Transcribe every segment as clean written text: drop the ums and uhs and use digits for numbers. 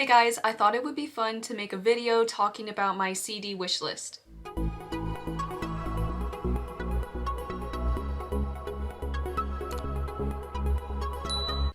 Hey guys, I thought it would be fun to make a video talking about my CD wish list.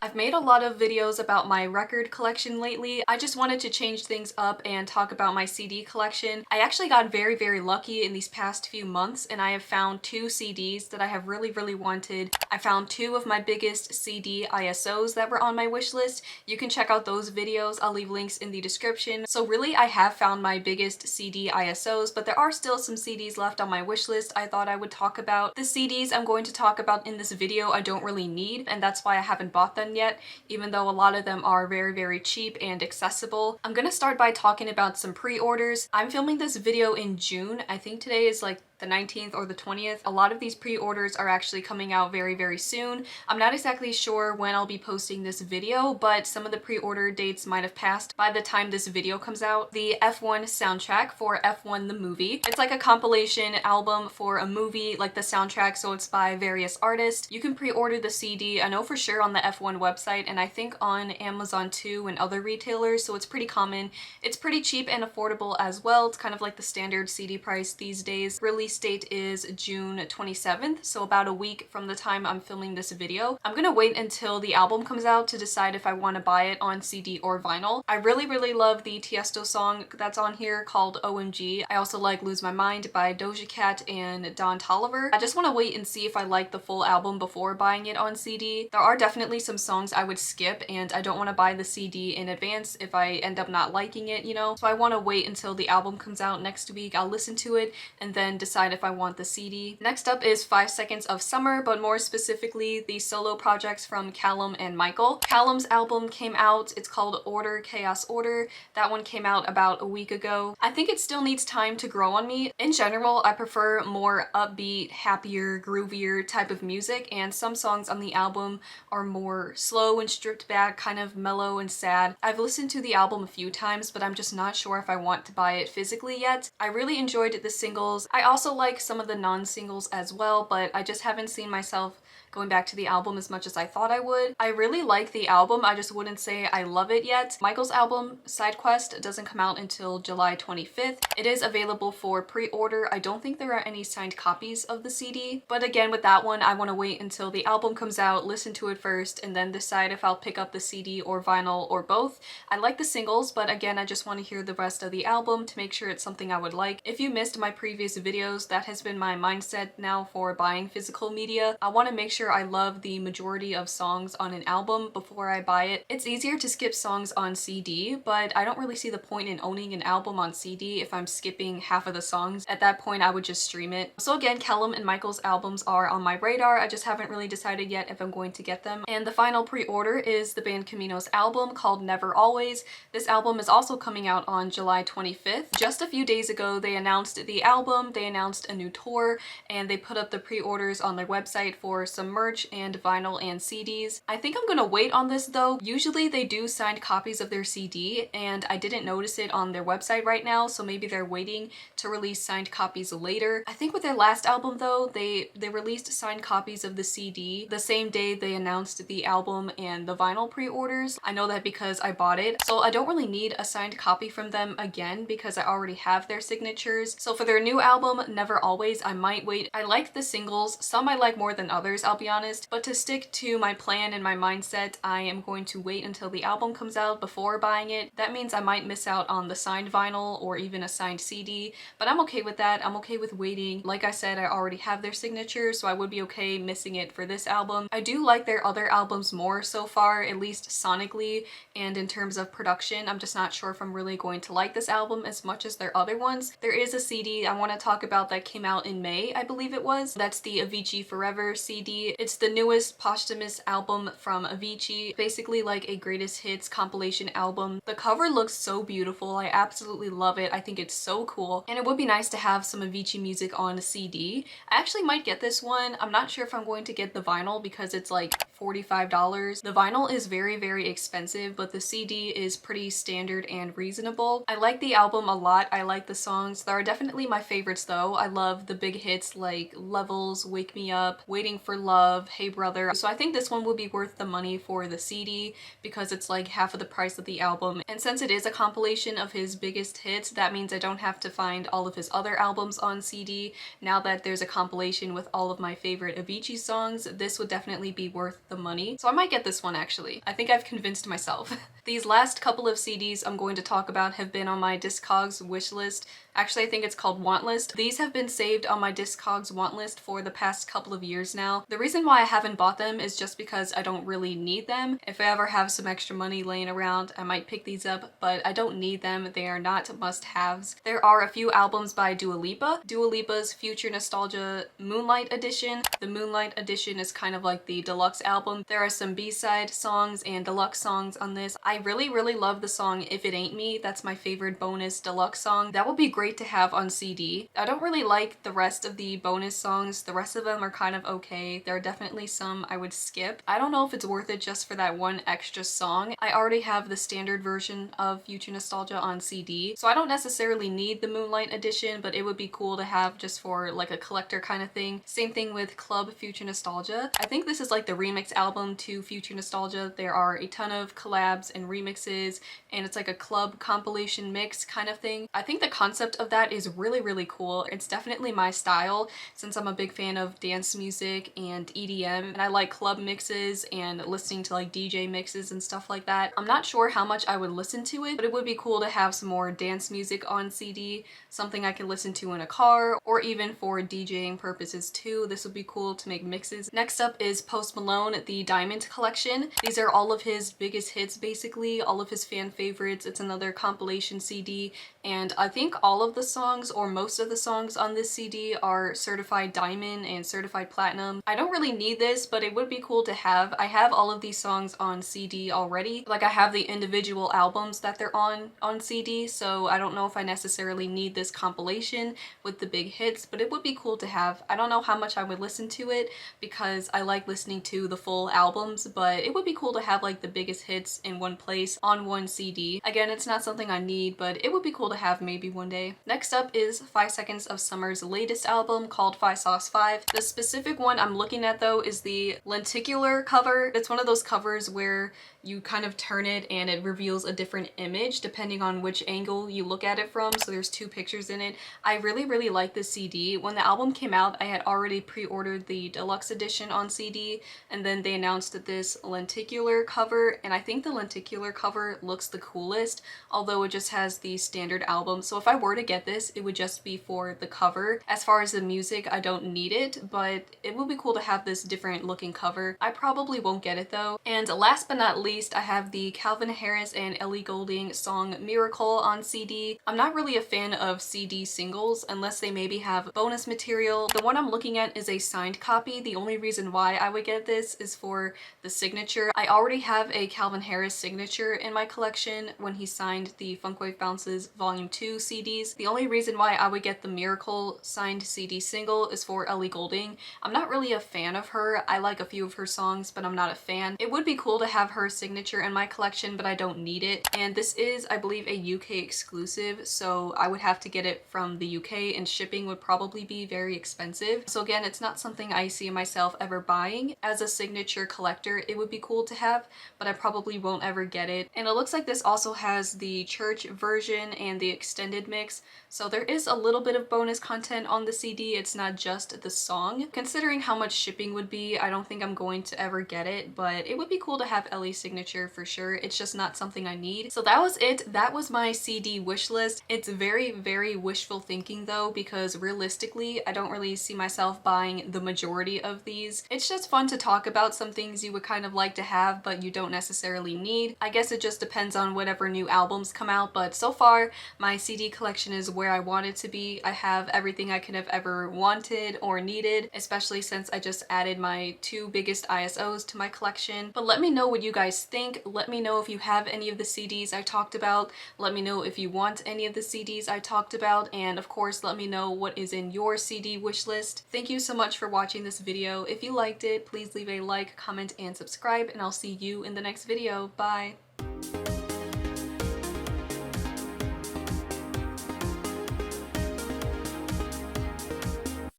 I've made a lot of videos about my record collection lately. I just wanted to change things up and talk about my CD collection. I actually got very lucky in these past few months and I have found two CDs that I have really wanted. I found two of my biggest CD ISOs that were on my wish list. You can check out those videos. I'll leave links in the description. So really I have found my biggest CD ISOs, but there are still some CDs left on my wish list I thought I would talk about. The CDs I'm going to talk about in this video I don't really need, and that's why I haven't bought them yet, even though a lot of them are very cheap and accessible. I'm gonna start by talking about some pre-orders. I'm filming this video in June. I think today is like the 19th or the 20th. A lot of these pre-orders are actually coming out very soon. I'm not exactly sure when I'll be posting this video, but some of the pre-order dates might have passed by the time this video comes out. The F1 soundtrack for F1 the movie. It's like a compilation album for a movie, like the soundtrack, so it's by various artists. You can pre-order the CD, I know for sure, on the F1 website, and I think on Amazon too and other retailers, so it's pretty common. It's pretty cheap and affordable as well. It's kind of like the standard CD price these days. Release date is June 27th, so about a week from the time I'm filming this video. I'm gonna wait until the album comes out to decide if I want to buy it on CD or vinyl. I really love the Tiesto song that's on here called OMG. I also like Lose My Mind by Doja Cat and Don Toliver. I just want to wait and see if I like the full album before buying it on CD. There are definitely some songs I would skip, and I don't want to buy the CD in advance if I end up not liking it, you know? So I want to wait until the album comes out next week. I'll listen to it and then decide if I want the CD. Next up is 5 Seconds of Summer, but more specifically the solo projects from Callum and Michael. Callum's album came out. It's called Order Chaos Order. That one came out about a week ago. I think it still needs time to grow on me. In general, I prefer more upbeat, happier, groovier type of music, and some songs on the album are more slow and stripped back, kind of mellow and sad. I've listened to the album a few times, but I'm just not sure if I want to buy it physically yet. I really enjoyed the singles. I also like some of the non-singles as well, but I just haven't seen myself going back to the album as much as I thought I would. I really like the album, I just wouldn't say I love it yet. Michael's album, Side Quest, doesn't come out until July 25th. It is available for pre-order. I don't think there are any signed copies of the CD, but again, with that one, I want to wait until the album comes out, listen to it first, and then decide if I'll pick up the CD or vinyl or both. I like the singles, but again, I just want to hear the rest of the album to make sure it's something I would like. If you missed my previous videos, that has been my mindset now for buying physical media. I want to make sure I love the majority of songs on an album before I buy it. It's easier to skip songs on CD, but I don't really see the point in owning an album on CD if I'm skipping half of the songs. At that point, I would just stream it. So again, Callum and Michael's albums are on my radar. I just haven't really decided yet if I'm going to get them. And the final pre-order is the band Camino's album called Never Always. This album is also coming out on July 25th. Just a few days ago, they announced the album, they announced a new tour, and they put up the pre-orders on their website for some merch and vinyl and CDs. I think I'm gonna wait on this though. Usually they do signed copies of their CD, and I didn't notice it on their website right now, so maybe they're waiting to release signed copies later. I think with their last album though, they released signed copies of the CD the same day they announced the album and the vinyl pre-orders. I know that because I bought it, so I don't really need a signed copy from them again because I already have their signatures. So for their new album, Never Always, I might wait. I like the singles. Some I like more than others, I'll be honest, but to stick to my plan and my mindset, I am going to wait until the album comes out before buying it. That means I might miss out on the signed vinyl or even a signed CD, but I'm okay with that. I'm okay with waiting. Like I said, I already have their signatures, so I would be okay missing it for this album. I do like their other albums more so far, at least sonically and in terms of production. I'm just not sure if I'm really going to like this album as much as their other ones. There is a CD I want to talk about that came out in May, I believe it was. That's the Avicii Forever CD. It's the newest posthumous album from Avicii, basically like a greatest hits compilation album. The cover looks so beautiful. I absolutely love it. I think it's so cool, and it would be nice to have some Avicii music on a CD. I actually might get this one. I'm not sure if I'm going to get the vinyl because it's like $45. The vinyl is very expensive, but the CD is pretty standard and reasonable. I like the album a lot. I like the songs. There are definitely my favorites though. I love the big hits like Levels, Wake Me Up, Waiting for Love, love Hey Brother. So I think this one would be worth the money for the CD because it's like half of the price of the album. And since it is a compilation of his biggest hits, that means I don't have to find all of his other albums on CD. Now that there's a compilation with all of my favorite Avicii songs, this would definitely be worth the money. So I might get this one actually. I think I've convinced myself. These last couple of CDs I'm going to talk about have been on my Discogs wishlist. Actually, I think it's called Wantlist. These have been saved on my Discogs Wantlist for the past couple of years now. The reason why I haven't bought them is just because I don't really need them. If I ever have some extra money laying around, I might pick these up, but I don't need them. They are not must-haves. There are a few albums by Dua Lipa. Dua Lipa's Future Nostalgia Moonlight Edition. The Moonlight Edition is kind of like the deluxe album. There are some B-side songs and deluxe songs on this. I really love the song If It Ain't Me. That's my favorite bonus deluxe song. That would be great to have on CD. I don't really like the rest of the bonus songs. The rest of them are kind of okay. There are definitely some I would skip. I don't know if it's worth it just for that one extra song. I already have the standard version of Future Nostalgia on CD, so I don't necessarily need the Moonlight Edition, but it would be cool to have just for like a collector kind of thing. Same thing with Club Future Nostalgia. I think this is like the remix album to Future Nostalgia. There are a ton of collabs and remixes, and it's like a club compilation mix kind of thing. I think the concept of that is really cool. It's definitely my style since I'm a big fan of dance music and EDM, and I like club mixes and listening to like DJ mixes and stuff like that. I'm not sure how much I would listen to it, but it would be cool to have some more dance music on CD, something I can listen to in a car or even for DJing purposes too. This would be cool to make mixes. Next up is Post Malone, the Diamond Collection. These are all of his biggest hits basically, all of his fan favorites. It's another compilation CD, and I think all of the songs or most of the songs on this CD are certified diamond and certified platinum. I don't really need this, but it would be cool to have. I have all of these songs on CD already. Like I have the individual albums that they're on CD, so I don't know if I necessarily need this compilation with the big hits, but it would be cool to have. I don't know how much I would listen to it because I like listening to the full albums, but it would be cool to have like the biggest hits in one place on one CD. Again, it's not something I need, but it would be cool to have maybe one day. Next up is 5 Seconds of Summer's latest album called 5 Sauce 5. The specific one I'm looking at though is the lenticular cover. It's one of those covers where you kind of turn it and it reveals a different image depending on which angle you look at it from, so there's two pictures in it. I really like this CD. When the album came out, I had already pre-ordered the deluxe edition on CD, and then they announced this lenticular cover, and I think the lenticular cover looks the coolest, although it just has the standard album. So if I were to get this, it would just be for the cover. As far as the music, I don't need it, but it would be cool to have this different looking cover. I probably won't get it though. And last but not least, I have the Calvin Harris and Ellie Goulding song Miracle on CD. I'm not really a fan of CD singles unless they maybe have bonus material. The one I'm looking at is a signed copy. The only reason why I would get this is for the signature. I already have a Calvin Harris signature in my collection when he signed the Funkwave Bounces Volume 2 CDs. The only reason why I would get the Miracle signed CD single is for Ellie Goulding. I'm not really a fan of her. I like a few of her songs, but I'm not a fan. It would be cool to have her signature in my collection, but I don't need it. And this is, I believe, a UK exclusive, so I would have to get it from the UK, and shipping would probably be very expensive. So again, it's not something I see myself ever buying. As a signature collector, it would be cool to have, but I probably won't ever get it. And it looks like this also has the church version and the extended mix, so there is a little bit of bonus content on the CD. It's not just the song. Considering how much shipping would be, I don't think I'm going to ever get it, but it would be cool to have Ellie's signature for sure. It's just not something I need. So that was it. That was my CD wish list. It's very wishful thinking though, because realistically, I don't really see myself buying the majority of these. It's just fun to talk about some things you would kind of like to have, but you don't necessarily need. I guess it just depends on whatever new albums come out, but so far, my CD collection is where I want it to be. I have everything I could have ever wanted or needed, especially since I just added my 2 biggest ISOs to my collection. But let me know what you guys think. Let me know if you have any of the CDs I talked about. Let me know if you want any of the CDs I talked about, and of course let me know what is in your CD wish list. Thank you so much for watching this video. If you liked it, please leave a like, comment, and subscribe, and I'll see you in the next video. Bye!